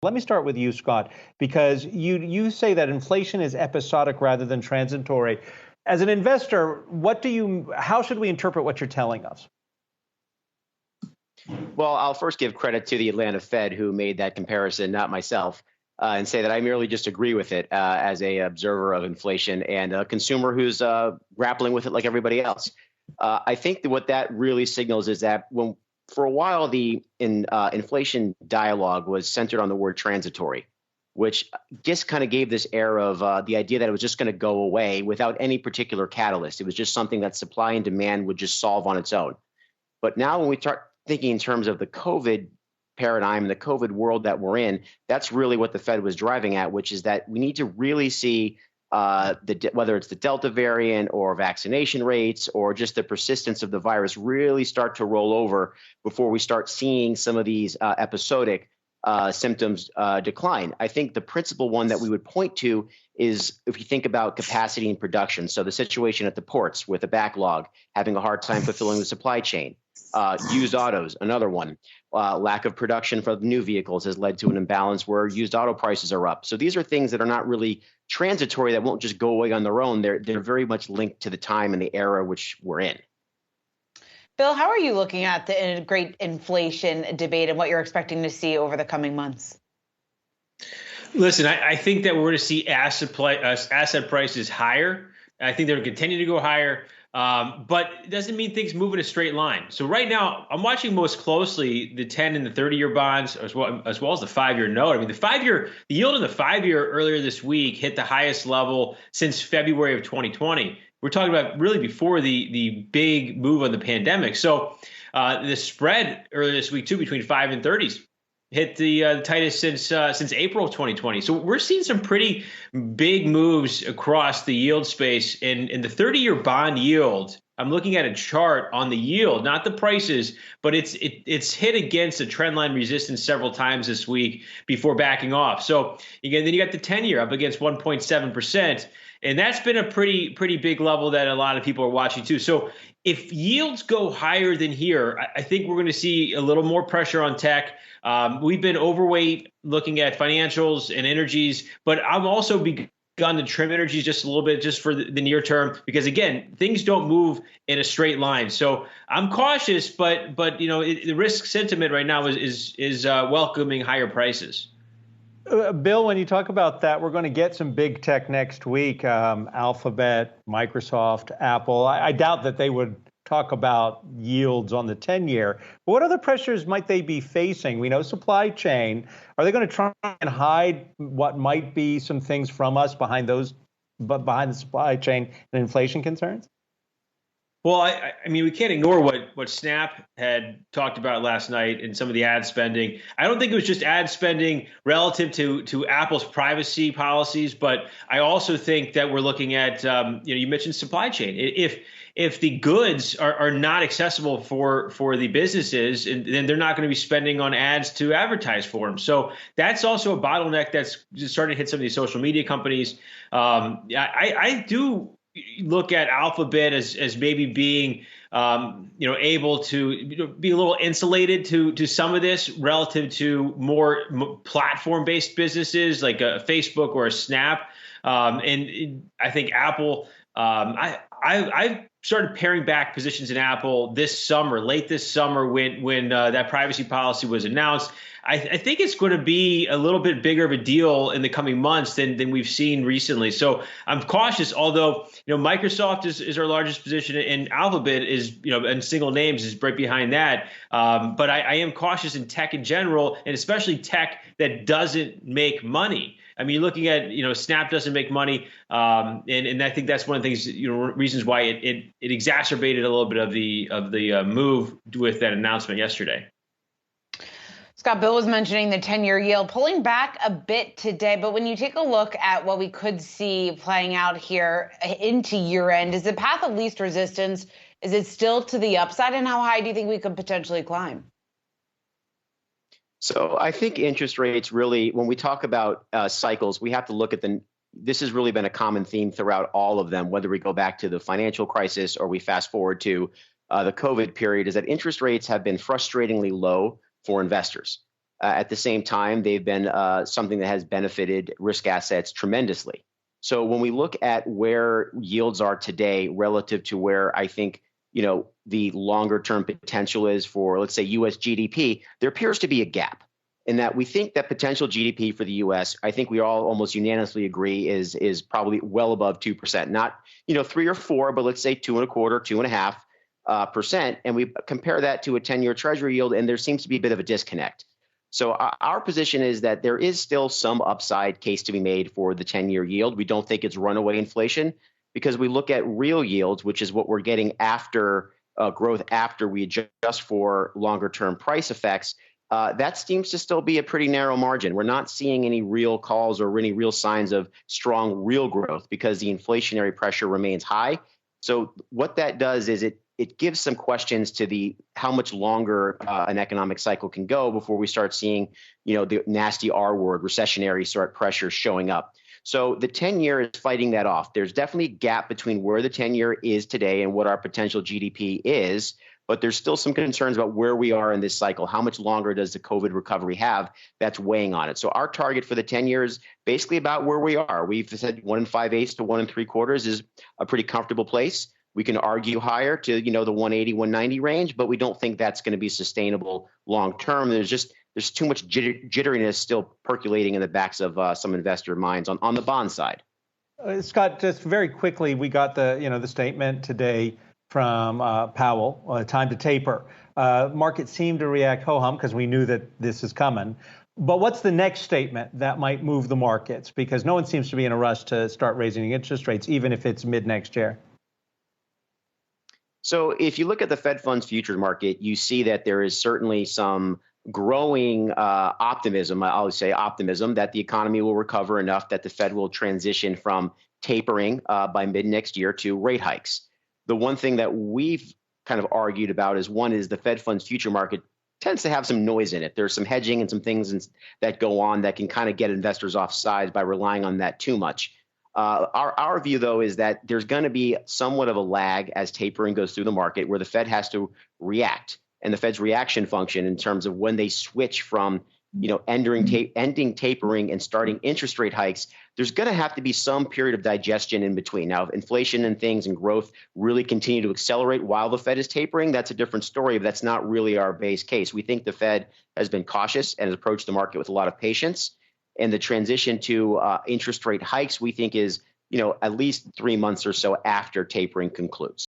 Let me start with you, Scott, because you say that inflation is episodic rather than transitory. As an investor, how should we interpret what you're telling us? Well, I'll first give credit to the Atlanta Fed, who made that comparison, not myself, and say that I merely just agree with it as a observer of inflation and a consumer who's grappling with it like everybody else. I think that what that really signals is that for a while, the inflation dialogue was centered on the word transitory, which just kind of gave this air of the idea that it was just going to go away without any particular catalyst. It was just something that supply and demand would just solve on its own. But now when we start thinking in terms of the COVID paradigm, the COVID world that we're in, that's really what the Fed was driving at, which is that we need to really see whether it's the Delta variant or vaccination rates or just the persistence of the virus really start to roll over before we start seeing some of these episodic symptoms decline. I think the principal one that we would point to is if you think about capacity and production. So the situation at the ports with a backlog, having a hard time fulfilling the supply chain. Used autos, another one. Lack of production for new vehicles has led to an imbalance where used auto prices are up. So these are things that are not really transitory, that won't just go away on their own. They're very much linked to the time and the era which we're in. Bill, how are you looking at the great inflation debate and what you're expecting to see over the coming months? Listen, I think that we're going to see asset prices higher. I think they're going to continue to go higher. But it doesn't mean things move in a straight line. So right now, I'm watching most closely the 10 and the 30-year bonds, as well as the 5-year note. I mean, the yield in the 5-year earlier this week hit the highest level since February of 2020. We're talking about really before the big move on the pandemic. So the spread earlier this week, too, between 5 and 30s hit the tightest since April of 2020. So we're seeing some pretty big moves across the yield space. In the 30-year bond yield, I'm looking at a chart on the yield, not the prices, but it's hit against a trend line resistance several times this week before backing off. So again, then you got the 10-year up against 1.7%. And that's been a pretty big level that a lot of people are watching too. So if yields go higher than here, I think we're going to see a little more pressure on tech. We've been overweight looking at financials and energies, but I've also begun to trim energies just a little bit just for the near term, because again, things don't move in a straight line. So I'm cautious, but the risk sentiment right now is welcoming higher prices. Bill, when you talk about that, we're going to get some big tech next week, Alphabet, Microsoft, Apple. I doubt that they would talk about yields on the 10-year. But what other pressures might they be facing? We know supply chain. Are they going to try and hide what might be some things from us behind the supply chain and inflation concerns? Well, I mean, we can't ignore what Snap had talked about last night in some of the ad spending. I don't think it was just ad spending relative to Apple's privacy policies, but I also think that we're looking at, you mentioned supply chain. If the goods are not accessible for the businesses, then they're not going to be spending on ads to advertise for them. So that's also a bottleneck that's just starting to hit some of these social media companies. I do look at Alphabet as maybe being, able to be a little insulated to some of this relative to more platform-based businesses like a Facebook or a Snap. And I think Apple, I started paring back positions in Apple late this summer when that privacy policy was announced. I think it's going to be a little bit bigger of a deal in the coming months than we've seen recently. So I'm cautious, although, Microsoft is our largest position and Alphabet is, and single names is right behind that. But I am cautious in tech in general, and especially tech that doesn't make money. I mean, you're looking at, Snap doesn't make money. And I think that's one of the things, reasons why it exacerbated a little bit of the move with that announcement yesterday. Scott, Bill was mentioning the 10-year yield pulling back a bit today, but when you take a look at what we could see playing out here into year end, is the path of least resistance, is it still to the upside, and how high do you think we could potentially climb? So I think interest rates really, when we talk about cycles, we have to look at this has really been a common theme throughout all of them, whether we go back to the financial crisis or we fast forward to the COVID period, is that interest rates have been frustratingly low for investors. At the same time, they've been something that has benefited risk assets tremendously. So when we look at where yields are today relative to where I think the longer term potential is for, let's say, U.S. GDP, there appears to be a gap in that we think that potential GDP for the U.S., I think we all almost unanimously agree is probably well above 2%, not 3 or 4, but let's say 2.25%, 2.5%, and we compare that to a 10-year Treasury yield, and there seems to be a bit of a disconnect. So our position is that there is still some upside case to be made for the 10-year yield. We don't think it's runaway inflation because we look at real yields, which is what we're getting after growth after we adjust for longer-term price effects. That seems to still be a pretty narrow margin. We're not seeing any real calls or any real signs of strong real growth because the inflationary pressure remains high. So what that does is it gives some questions to how much longer an economic cycle can go before we start seeing, the nasty R word, recessionary sort of pressure showing up. So the 10-year is fighting that off. There's definitely a gap between where the 10-year is today and what our potential GDP is, but there's still some concerns about where we are in this cycle. How much longer does the COVID recovery have that's weighing on it? So our target for the 10-year is basically about where we are. We've said 1 5/8 to 1 3/4 is a pretty comfortable place. We can argue higher to, the 180, 190 range, but we don't think that's going to be sustainable long term. There's too much jitteriness still percolating in the backs of some investor minds on the bond side. Scott, just very quickly, we got the statement today from Powell, time to taper. Markets seemed to react ho-hum because we knew that this is coming. But what's the next statement that might move the markets? Because no one seems to be in a rush to start raising interest rates, even if it's mid next year. So if you look at the Fed funds futures market, you see that there is certainly some growing optimism, I always say optimism, that the economy will recover enough that the Fed will transition from tapering by mid next year to rate hikes. The one thing that we've kind of argued about is the Fed funds future market tends to have some noise in it. There's some hedging and some things that go on that can kind of get investors off sides by relying on that too much. Our view, though, is that there's going to be somewhat of a lag as tapering goes through the market where the Fed has to react. And the Fed's reaction function in terms of when they switch from ending tapering and starting interest rate hikes, there's going to have to be some period of digestion in between. Now, if inflation and things and growth really continue to accelerate while the Fed is tapering, that's a different story, but that's not really our base case. We think the Fed has been cautious and has approached the market with a lot of patience. And the transition to interest rate hikes, we think is, at least 3 months or so after tapering concludes.